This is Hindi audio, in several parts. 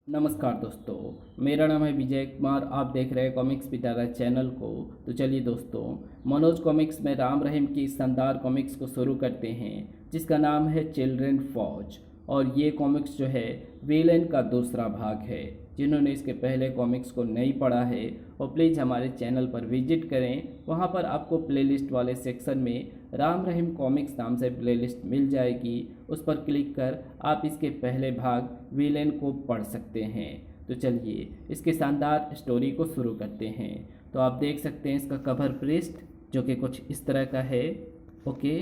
नमस्कार दोस्तों, मेरा नाम है विजय कुमार। आप देख रहे हैं कॉमिक्स पिटारा चैनल को। तो चलिए दोस्तों, मनोज कॉमिक्स में राम रहीम की इस शानदार कॉमिक्स को शुरू करते हैं, जिसका नाम है चिल्ड्रन फौज। और ये कॉमिक्स जो है विलेन का दूसरा भाग है। जिन्होंने इसके पहले कॉमिक्स को नहीं पढ़ा है वो प्लीज़ हमारे चैनल पर विजिट करें। वहाँ पर आपको प्लेलिस्ट वाले सेक्शन में राम रहीम कॉमिक्स नाम से प्लेलिस्ट मिल जाएगी। उस पर क्लिक कर आप इसके पहले भाग विलेन को पढ़ सकते हैं। तो चलिए इसके शानदार स्टोरी को शुरू करते हैं। तो आप देख सकते हैं इसका कवर पृष्ठ जो कि कुछ इस तरह का है। ओके,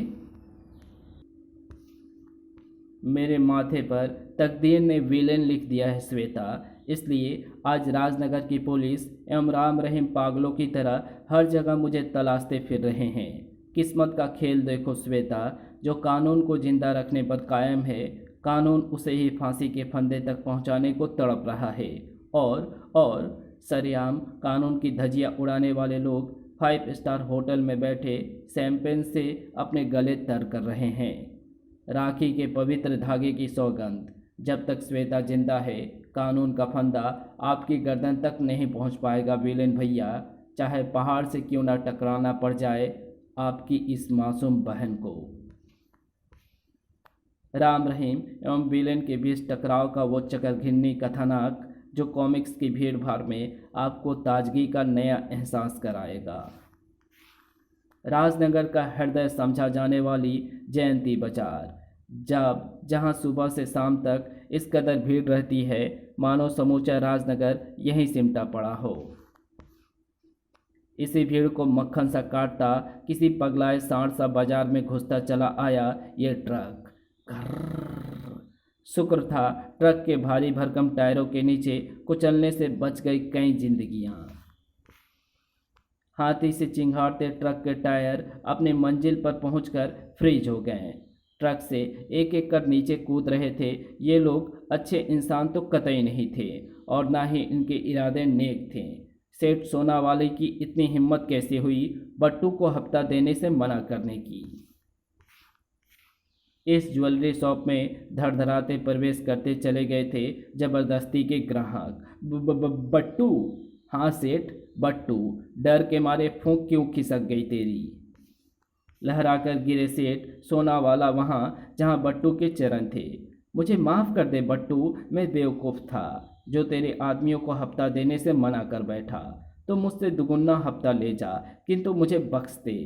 मेरे माथे पर तकदीर ने विलेन लिख दिया है श्वेता, इसलिए आज राजनगर की पुलिस एवं राम रहीम पागलों की तरह हर जगह मुझे तलाशते फिर रहे हैं। किस्मत का खेल देखो श्वेता, जो कानून को जिंदा रखने पर कायम है, कानून उसे ही फांसी के फंदे तक पहुंचाने को तड़प रहा है। और सरेआम कानून की धज्जियां उड़ाने वाले लोग 5 स्टार होटल में बैठे शैंपेन से अपने गले तर कर रहे हैं। राखी के पवित्र धागे की सौगंध, जब तक श्वेता जिंदा है कानून का फंदा आपकी गर्दन तक नहीं पहुंच पाएगा विलेन भैया, चाहे पहाड़ से क्यों ना टकराना पड़ जाए आपकी इस मासूम बहन को। राम रहीम एवं विलेन के बीच टकराव का वो चकरघिन्नी कथानक जो कॉमिक्स की भीड़ भाड़ में आपको ताजगी का नया एहसास कराएगा। राजनगर का हृदय समझा जाने वाली जयंती बाजार, जहां सुबह से शाम तक इस कदर भीड़ रहती है मानो समूचा राजनगर यहीं सिमटा पड़ा हो। इसी भीड़ को मक्खन सा काटता किसी पगलाए सांड सा बाजार में घुसता चला आया ये ट्रक। घर्र। शुक्र था ट्रक के भारी भरकम टायरों के नीचे कुचलने से बच गई कई जिंदगियां। हाथी से चिंघाड़ते ट्रक के टायर अपने मंजिल पर पहुंचकर फ्रीज हो गए। ट्रक से एक एक कर नीचे कूद रहे थे ये लोग। अच्छे इंसान तो कतई नहीं थे और ना ही इनके इरादे नेक थे। सेठ सोनावाले की इतनी हिम्मत कैसे हुई बट्टू को हफ्ता देने से मना करने की। इस ज्वेलरी शॉप में धड़धड़ाते प्रवेश करते चले गए थे जबरदस्ती के ग्राहक। बट्टू। हाँ सेठ बट्टू, डर के मारे फूंक क्यों खिसक गई तेरी। लहराकर गिरे सेठ सोनावाला वहाँ जहाँ बट्टू के चरण थे। मुझे माफ़ कर दे बट्टू, मैं बेवकूफ़ था जो तेरे आदमियों को हफ्ता देने से मना कर बैठा। तो मुझसे दुगुना हफ्ता ले जा, किंतु मुझे बख्श दे।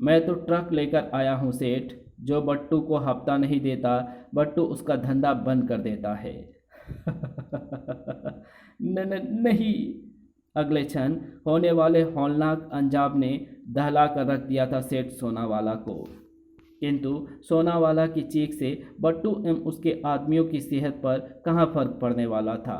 मैं तो ट्रक लेकर आया हूँ सेठ, जो बट्टू को हफ्ता नहीं देता बट्टू उसका धंधा बंद कर देता है। नहीं। अगले क्षण होने वाले हौलनाक अंजाम ने दहला कर रख दिया था सेठ सोनावाला को। किंतु सोनावाला की चीख से बट्टू एवं उसके आदमियों की सेहत पर कहाँ फर्क पड़ने वाला था।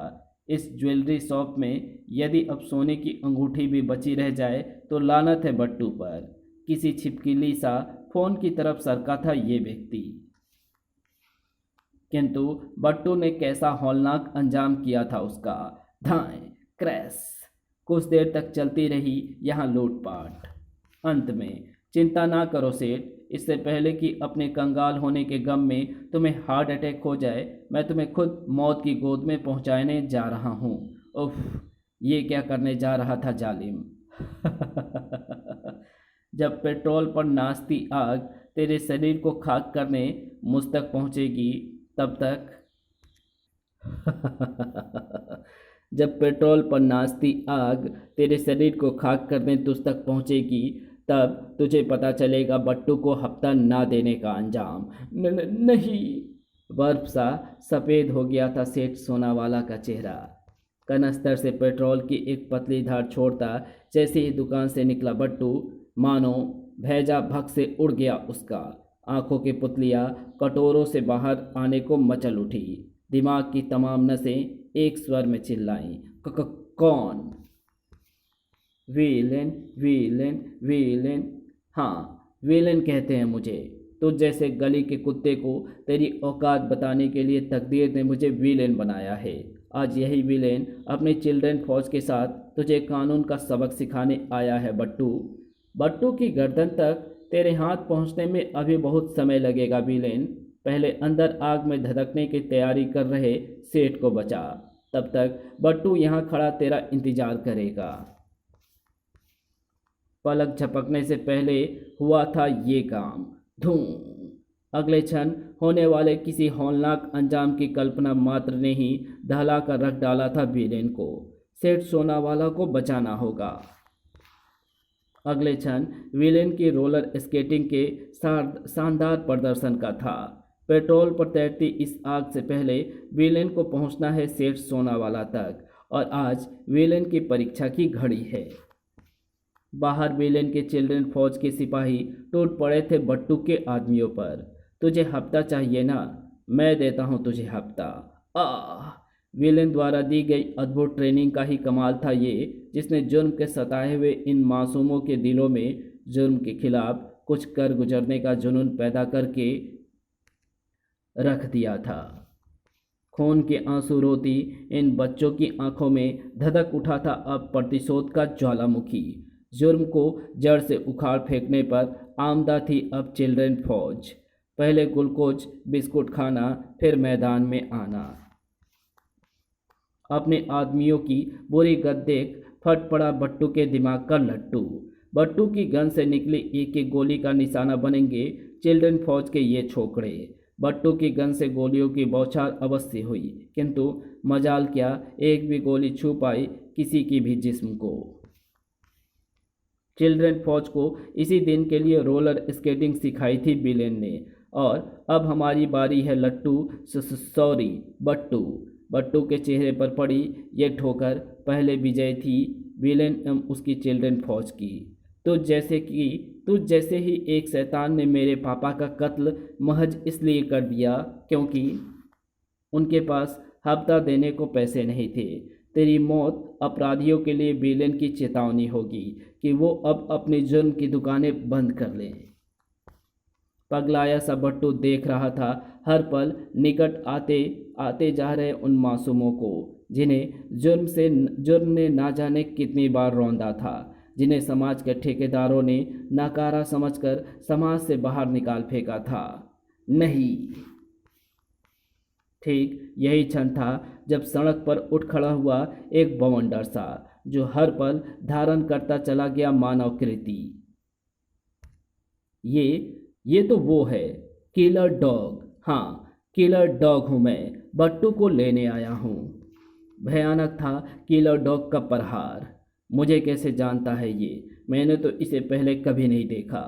इस ज्वेलरी शॉप में यदि अब सोने की अंगूठी भी बची रह जाए तो लानत है बट्टू पर। किसी छिपकली सा फोन की तरफ सरका था ये व्यक्ति। किंतु बट्टू ने कैसा हौलनाक अंजाम किया था उसका। धाएं क्रैश। कुछ देर तक चलती रही यहाँ लूटपाट। अंत में चिंता ना करो सेठ, इससे पहले कि अपने कंगाल होने के गम में तुम्हें हार्ट अटैक हो जाए मैं तुम्हें खुद मौत की गोद में पहुंचाने जा रहा हूँ। उफ, ये क्या करने जा रहा था जालिम। जब पेट्रोल पर नाचती आग तेरे शरीर को खाक करने मुझ तक पहुँचेगी तब तक जब पेट्रोल पर नाचती आग तेरे शरीर को खाक करने तुझ तक पहुँचेगी तब तुझे पता चलेगा बट्टू को हफ्ता ना देने का अंजाम। नहीं। बर्फ सा सफ़ेद हो गया था सेठ सोनावाला का चेहरा। कनस्तर से पेट्रोल की एक पतली धार छोड़ता जैसे ही दुकान से निकला बट्टू, मानो भैजा भग से उड़ गया उसका। आंखों की पुतलियाँ कटोरों से बाहर आने को मचल उठी। दिमाग की तमाम नसें एक स्वर में चिल्लाईं, कौन? Villain villain villain. हाँ विलेन कहते हैं मुझे। तो जैसे गली के कुत्ते को तेरी औकात बताने के लिए तकदीर ने मुझे विलेन बनाया है। आज यही विलेन अपने चिल्ड्रन फौज के साथ तुझे कानून का सबक सिखाने आया है बट्टू। बट्टू की गर्दन तक तेरे हाथ पहुंचने में अभी बहुत समय लगेगा विलेन। पहले अंदर आग में धधकने की तैयारी कर रहे सेठ को बचा। तब तक बट्टू यहाँ खड़ा तेरा इंतजार करेगा। पलक झपकने से पहले हुआ था ये काम। धूम। अगले क्षण होने वाले किसी हौलनाक अंजाम की कल्पना मात्र ने ही दहला कर रख डाला था विलेन को। सेठ सोनावाला को बचाना होगा। अगले क्षण विलेन की रोलर स्केटिंग के शानदार प्रदर्शन का था। पेट्रोल पर तैरती इस आग से पहले विलेन को पहुंचना है सेठ सोनावाला तक, और आज विलेन की परीक्षा की घड़ी है। बाहर विलेन के चिल्ड्रन फौज के सिपाही टूट पड़े थे बट्टू के आदमियों पर। तुझे हफ्ता चाहिए ना? मैं देता हूं तुझे हफ्ता। आह! विलेन द्वारा दी गई अद्भुत ट्रेनिंग का ही कमाल था ये, जिसने जुर्म के सताए हुए इन मासूमों के दिलों में जुर्म के खिलाफ कुछ कर गुजरने का जुनून पैदा करके रख दिया था। खून के आंसू रोती इन बच्चों की आंखों में धधक उठा था अब प्रतिशोध का ज्वालामुखी। जुर्म को जड़ से उखाड़ फेंकने पर आमदा थी अब चिल्ड्रन फौज। पहले ग्लूकोज बिस्कुट खाना, फिर मैदान में आना। अपने आदमियों की बुरी गत देख फट पड़ा बट्टू के दिमाग का लट्टू। बट्टू की गन से निकली एक एक गोली का निशाना बनेंगे चिल्ड्रन फौज के ये छोकरे। बट्टू की गन से गोलियों की बौछार अवश्य हुई, किंतु मजाल क्या, एक भी गोली छू पाई किसी की भी जिस्म को। चिल्ड्रन फौज को इसी दिन के लिए रोलर स्केटिंग सिखाई थी विलेन ने, और अब हमारी बारी है लट्टू सॉरी बट्टू। बट्टू के चेहरे पर पड़ी ये ठोकर पहले विजय थी विलेन एवं उसकी चिल्ड्रन फौज की। तुझ जैसे ही एक शैतान ने मेरे पापा का कत्ल महज इसलिए कर दिया क्योंकि उनके पास हफ्ता देने को पैसे नहीं थे। तेरी मौत अपराधियों के लिए विलेन की चेतावनी होगी कि वो अब अपनी जुर्म की दुकानें बंद कर लें। पगलाया सा बट्टू देख रहा था हर पल निकट आते जा रहे उन मासूमों को, जिन्हें जुर्म ने ना जाने कितनी बार रौंदा था, जिन्हें समाज के ठेकेदारों ने नाकारा समझकर समाज से बाहर निकाल फेंका था। नहीं, ठीक यही क्षण था जब सड़क पर उठ खड़ा हुआ एक बवंडर सा, जो हर पल धारण करता चला गया मानव कृति। ये तो वो है, किलर डॉग। हाँ, किलर डॉग हूँ मैं, बट्टू को लेने आया हूँ। भयानक था किलर डॉग का प्रहार। मुझे कैसे जानता है ये? मैंने तो इसे पहले कभी नहीं देखा।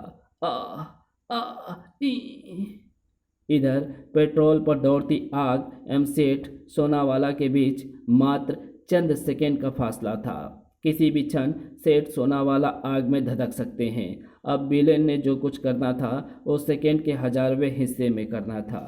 इधर पेट्रोल पर दौड़ती आग एवं सेठ सोनावाला के बीच मात्र चंद सेकंड का फासला था। किसी भी क्षण सेठ सोनावाला आग में धधक सकते हैं। अब विलेन ने जो कुछ करना था वो सेकंड के 1000वें हिस्से में करना था,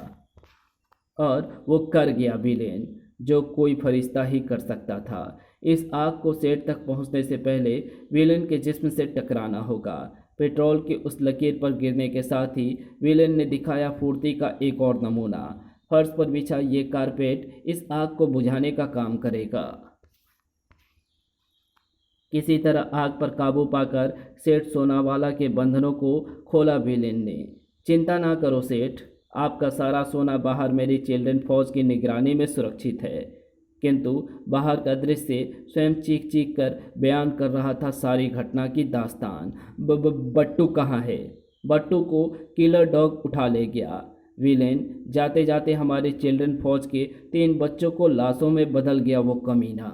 और वो कर गया विलेन, जो कोई फरिश्ता ही कर सकता था। इस आग को सेठ तक पहुंचने से पहले विलेन के जिस्म से टकराना होगा। पेट्रोल की उस लकीर पर गिरने के साथ ही विलेन ने दिखाया फुर्ती का एक और नमूना। फर्श पर बिछा ये कारपेट इस आग को बुझाने का काम करेगा। किसी तरह आग पर काबू पाकर सेठ सोनावाला के बंधनों को खोला विलेन ने। चिंता ना करो सेठ, आपका सारा सोना बाहर मेरी चिल्ड्रन फौज की निगरानी में सुरक्षित है। किंतु बाहर का दृश्य स्वयं चीख चीख कर बयान कर रहा था सारी घटना की दास्तान। बट्टू कहाँ है? बट्टू को किलर डॉग उठा ले गया। विलेन जाते जाते हमारे चिल्ड्रन फौज के 3 बच्चों को लाशों में बदल गया वो कमीना।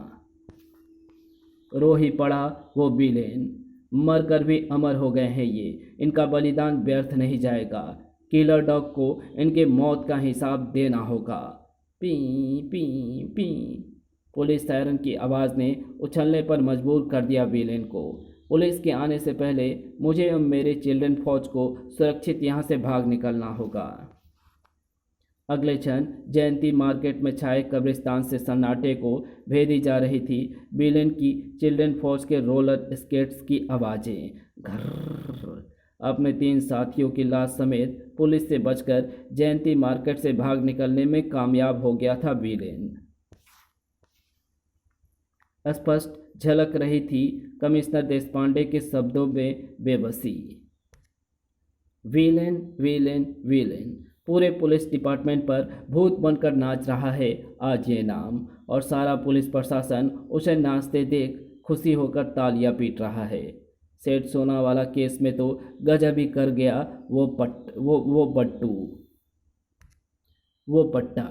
रो ही पड़ा वो विलेन। मर कर भी अमर हो गए हैं ये, इनका बलिदान व्यर्थ नहीं जाएगा। किलर डॉग को इनके मौत का हिसाब देना होगा। P P P. Police siren की आवाज़ ने उछलने पर मजबूर कर दिया विलेन को। पुलिस के आने से पहले मुझे और मेरे चिल्ड्रन फौज को सुरक्षित यहाँ से भाग निकलना होगा। अगले क्षण जयंती मार्केट में छाए कब्रिस्तान से सन्नाटे को भेदी जा रही थी विलेन की चिल्ड्रन फौज के रोलर स्केट्स की आवाज़ें। घर अपने 3 साथियों की लाश समेत पुलिस से बचकर जयंती मार्केट से भाग निकलने में कामयाब हो गया था विलेन। स्पष्ट झलक रही थी कमिश्नर देशपांडे के शब्दों में बेबसी। विलेन विलेन विलेन, पूरे पुलिस डिपार्टमेंट पर भूत बनकर नाच रहा है आज ये नाम, और सारा पुलिस प्रशासन उसे नाचते देख खुशी होकर तालियां पीट रहा है। सेठ सोनावाला केस में तो गजब ही कर गया वो पट्टा।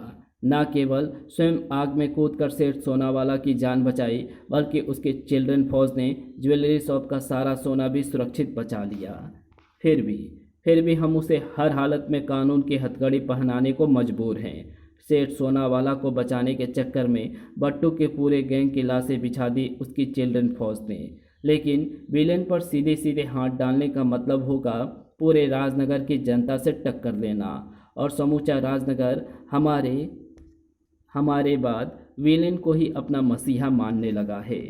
न केवल स्वयं आग में कूदकर सेठ सोनावाला की जान बचाई, बल्कि उसके चिल्ड्रन फौज ने ज्वेलरी शॉप का सारा सोना भी सुरक्षित बचा लिया। फिर भी हम उसे हर हालत में कानून की हथकड़ी पहनाने को मजबूर हैं। सेठ सोनावाला को बचाने के चक्कर में बट्टू के पूरे गैंग की लाशें बिछा दी उसकी चिल्ड्रन फौज ने। लेकिन विलेन पर सीधे सीधे हाथ डालने का मतलब होगा पूरे राजनगर की जनता से टक्कर लेना, और समूचा राजनगर हमारे बाद विलेन को ही अपना मसीहा मानने लगा है।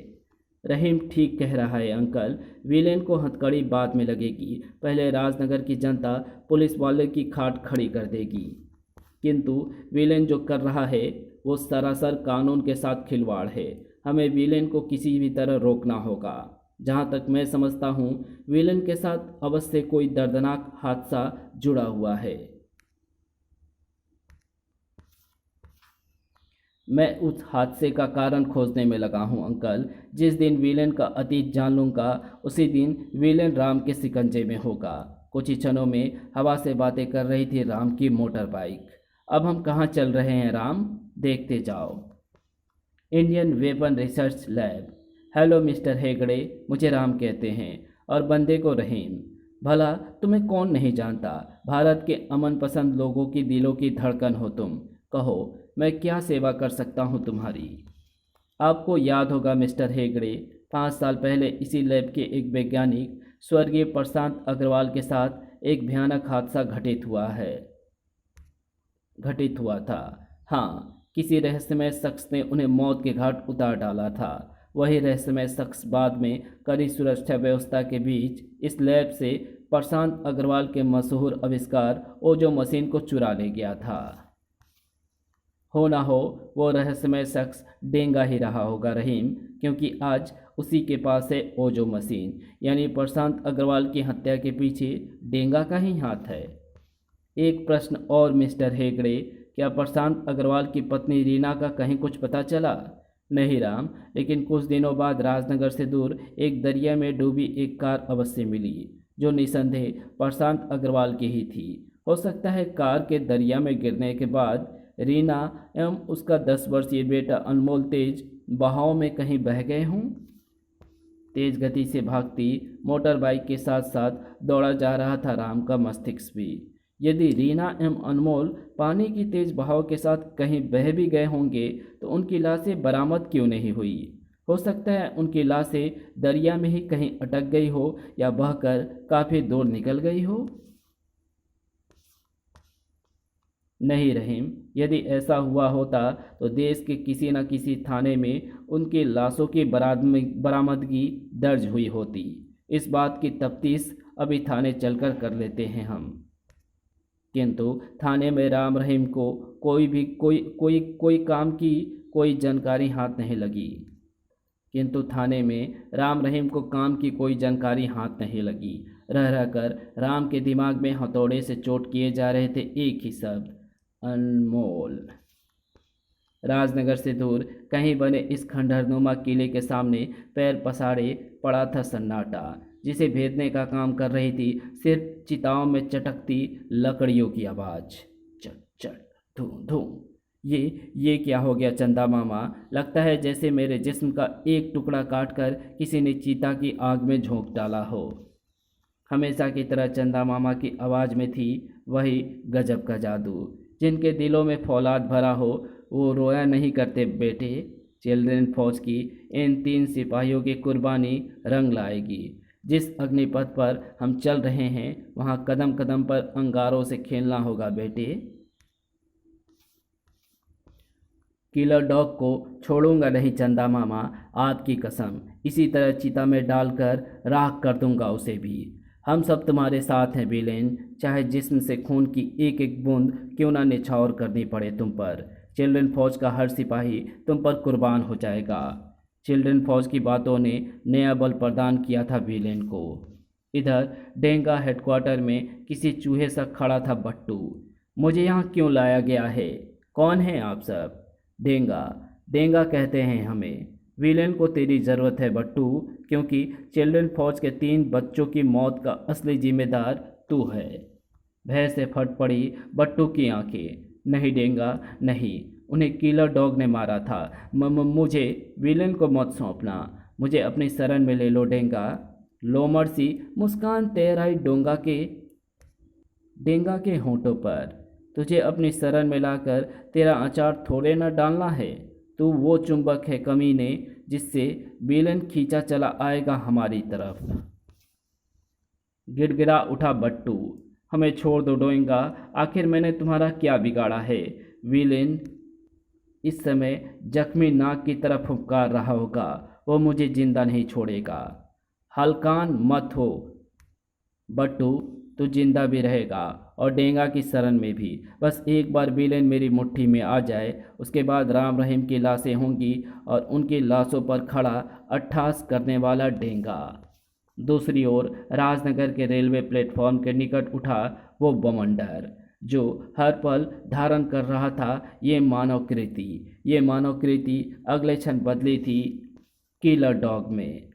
रहीम ठीक कह रहा है अंकल, विलेन को हथकड़ी बाद में लगेगी, पहले राजनगर की जनता पुलिस वाले की खाट खड़ी कर देगी। किंतु विलेन जो कर रहा है वो सरासर कानून के साथ खिलवाड़ है। हमें विलेन को किसी भी तरह रोकना होगा। जहाँ तक मैं समझता हूँ विलेन के साथ अवश्य कोई दर्दनाक हादसा जुड़ा हुआ है। मैं उस हादसे का कारण खोजने में लगा हूँ अंकल। जिस दिन विलेन का अतीत जान लूँगा उसी दिन विलेन राम के शिकंजे में होगा। कुछ ही क्षणों में हवा से बातें कर रही थी राम की मोटर बाइक। अब हम कहाँ चल रहे हैं राम, देखते जाओ। Indian weapon research lab. Hello mister Hegde, मुझे राम कहते हैं, और बंदे को रहीम। भला तुम्हें कौन नहीं जानता, भारत के अमन पसंद लोगों की दिलों की धड़कन हो तुम। कहो मैं क्या सेवा कर सकता हूँ तुम्हारी। आपको याद होगा मिस्टर हेगड़े, 5 साल पहले इसी लैब के एक वैज्ञानिक स्वर्गीय प्रशांत अग्रवाल के साथ एक भयानक हादसा घटित हुआ था। हाँ, किसी रहस्यमय शख्स ने उन्हें मौत के घाट उतार डाला था। वही रहस्यमय शख्स बाद में कड़ी सुरक्षा व्यवस्था के बीच इस लैब से प्रशांत अग्रवाल के मशहूर आविष्कार ओजो मशीन को चुरा ले गया था। हो ना हो वो रहस्यमय शख्स डेंगा ही रहा होगा रहीम, क्योंकि आज उसी के पास है ओजो मशीन। यानी प्रशांत अग्रवाल की हत्या के पीछे डेंगा का ही हाथ है। एक प्रश्न और मिस्टर हेगड़े, क्या प्रशांत अग्रवाल की पत्नी रीना का कहीं कुछ पता चला? नहीं राम, लेकिन कुछ दिनों बाद राजनगर से दूर एक दरिया में डूबी एक कार अवश्य मिली, जो निसंदेह प्रशांत अग्रवाल की ही थी। हो सकता है कार के दरिया में गिरने के बाद रीना एवं उसका 10 वर्षीय बेटा अनमोल तेज बहाव में कहीं बह गए हों। तेज गति से भागती मोटर बाइक के साथ साथ दौड़ा जा रहा था राम का मस्तिष्क भी। यदि रीना एवं अनमोल पानी की तेज बहाव के साथ कहीं बह भी गए होंगे तो उनकी लाशें बरामद क्यों नहीं हुई? हो सकता है उनकी लाशें दरिया में ही कहीं अटक गई हो या बहकर काफ़ी दूर निकल गई हो। नहीं रहीम, यदि ऐसा हुआ होता तो देश के किसी न किसी थाने में उनकी लाशों की बरामदगी दर्ज हुई होती। इस बात की तफ्तीश अभी थाने चलकर कर लेते हैं हम। किंतु थाने में राम रहीम को कोई काम की कोई जानकारी हाथ नहीं लगी। रह रहकर राम के दिमाग में हथौड़े से चोट किए जा रहे थे एक ही शब्द, अनमोल। राजनगर से दूर कहीं बने इस खंडहरनुमा किले के सामने पैर पसारे पड़ा था सन्नाटा, जिसे भेदने का काम कर रही थी सिर्फ चिताओं में चटकती लकड़ियों की आवाज़। चट चट धूम धूम। ये क्या हो गया चंदा मामा? लगता है जैसे मेरे जिस्म का एक टुकड़ा काटकर किसी ने चीता की आग में झोंक डाला हो। हमेशा की तरह चंदा मामा की आवाज़ में थी वही गजब का जादू। जिनके दिलों में फौलाद भरा हो वो रोया नहीं करते बेटे। चिल्ड्रन फौज की इन 3 सिपाहियों की कुर्बानी रंग लाएगी। जिस अग्निपथ पर हम चल रहे हैं वहाँ कदम कदम पर अंगारों से खेलना होगा बेटे। किलर डॉग को छोड़ूंगा नहीं चंदा मामा, आपकी कसम। इसी तरह चिता में डालकर राख कर दूंगा उसे भी। हम सब तुम्हारे साथ हैं विलेन, चाहे जिस्म से खून की एक एक बूंद क्यों ना निछावर करनी पड़े तुम पर। चिल्ड्रन फौज का हर सिपाही तुम पर कुर्बान हो जाएगा। चिल्ड्रन फौज की बातों ने नया बल प्रदान किया था विलेन को। इधर डेंगा हेडक्वार्टर में किसी चूहे सा खड़ा था बट्टू। मुझे यहाँ क्यों लाया गया है? कौन है आप सब? डेंगा। डेंगा कहते हैं हमें। विलेन को तेरी ज़रूरत है बट्टू, क्योंकि चिल्ड्रन फौज के 3 बच्चों की मौत का असली जिम्मेदार तू है। भय से फट पड़ी बट्टू की आंखें। नहीं डेंगा, नहीं, उन्हें किलर डॉग ने मारा था। मुझे विलेन को मत सौंपना। मुझे अपनी शरण में ले लो डेंगा। लोमड़ सी मुस्कान तैर आई डेंगा के होंठों पर। तुझे अपनी शरण में लाकर तेरा अचार थोड़े न डालना है। तू वो चुंबक है कमीने, जिससे विलेन खींचा चला आएगा हमारी तरफ। गिड़गिड़ा उठा बट्टू। हमें छोड़ दो डेंगा, आखिर मैंने तुम्हारा क्या बिगाड़ा है? विलेन इस समय जख्मी नाक की तरफ फुफकार रहा होगा। वो मुझे जिंदा नहीं छोड़ेगा। हल्कान मत हो बट्टू, तू जिंदा भी रहेगा और डेंगा की शरण में भी। बस एक बार विलेन मेरी मुट्ठी में आ जाए, उसके बाद राम रहीम की लाशें होंगी और उनकी लाशों पर खड़ा अट्ठास करने वाला डेंगा। दूसरी ओर राजनगर के रेलवे प्लेटफॉर्म के निकट उठा वो बवंडर, जो हर पल धारण कर रहा था ये मानवकृति। ये मानवकृति अगले क्षण बदली थी किलर डॉग में।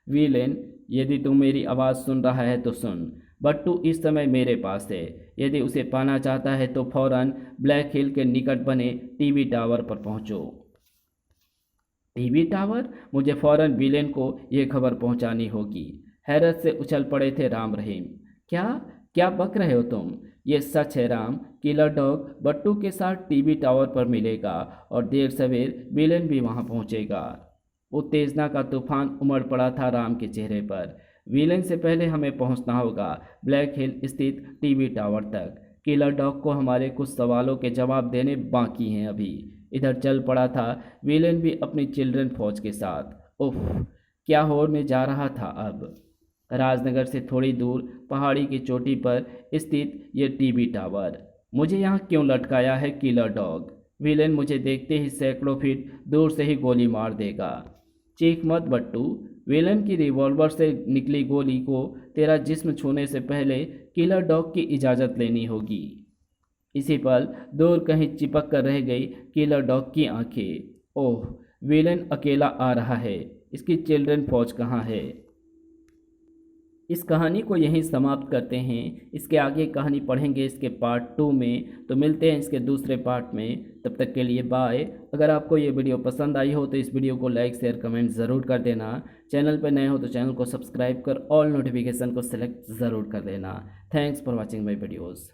विलेन, यदि तू मेरी आवाज़ सुन रहा है तो सुन। बट्टू इस समय मेरे पास है। यदि उसे पाना चाहता है तो फौरन ब्लैक हिल के निकट बने टीवी टावर पर पहुंचो। TV tower? मुझे फौरन विलेन को यह खबर पहुंचानी होगी। हैरत से उछल पड़े थे राम रहीम। क्या क्या बक रहे हो तुम? ये सच है राम। किलर डॉग बट्टू के साथ टीवी टावर पर मिलेगा और देर सवेर विलेन भी वहां पहुंचेगा। उत्तेजना का तूफान उमड़ पड़ा था राम के चेहरे पर। विलेन से पहले हमें पहुंचना होगा ब्लैक हिल स्थित टीवी टावर तक। किलर डॉग को हमारे कुछ सवालों के जवाब देने बाकी हैं अभी। इधर चल पड़ा था विलेन भी अपनी चिल्ड्रन फौज के साथ। उफ, क्या होने जा रहा था अब। राजनगर से थोड़ी दूर पहाड़ी की चोटी पर स्थित ये टीवी टावर। मुझे यहाँ क्यों लटकाया है किलर डॉग? विलेन मुझे देखते ही सैकड़ों फीट दूर से ही गोली मार देगा। चीख मत बट्टू। विलेन की रिवॉल्वर से निकली गोली को तेरा जिस्म छूने से पहले किलर डॉग की इजाज़त लेनी होगी। इसी पल दूर कहीं चिपक कर रह गई किलर डॉग की आंखें। ओह, विलेन अकेला आ रहा है। इसकी चिल्ड्रन फौज कहाँ है? इस कहानी को यहीं समाप्त करते हैं। इसके आगे कहानी पढ़ेंगे इसके पार्ट 2 में, तो मिलते हैं इसके दूसरे पार्ट में। तब तक के लिए बाय। अगर आपको ये वीडियो पसंद आई हो तो इस वीडियो को लाइक शेयर कमेंट ज़रूर कर देना। चैनल पर नए हो तो चैनल को सब्सक्राइब कर ऑल नोटिफिकेशन को सिलेक्ट ज़रूर कर देना। Thanks for watching my videos.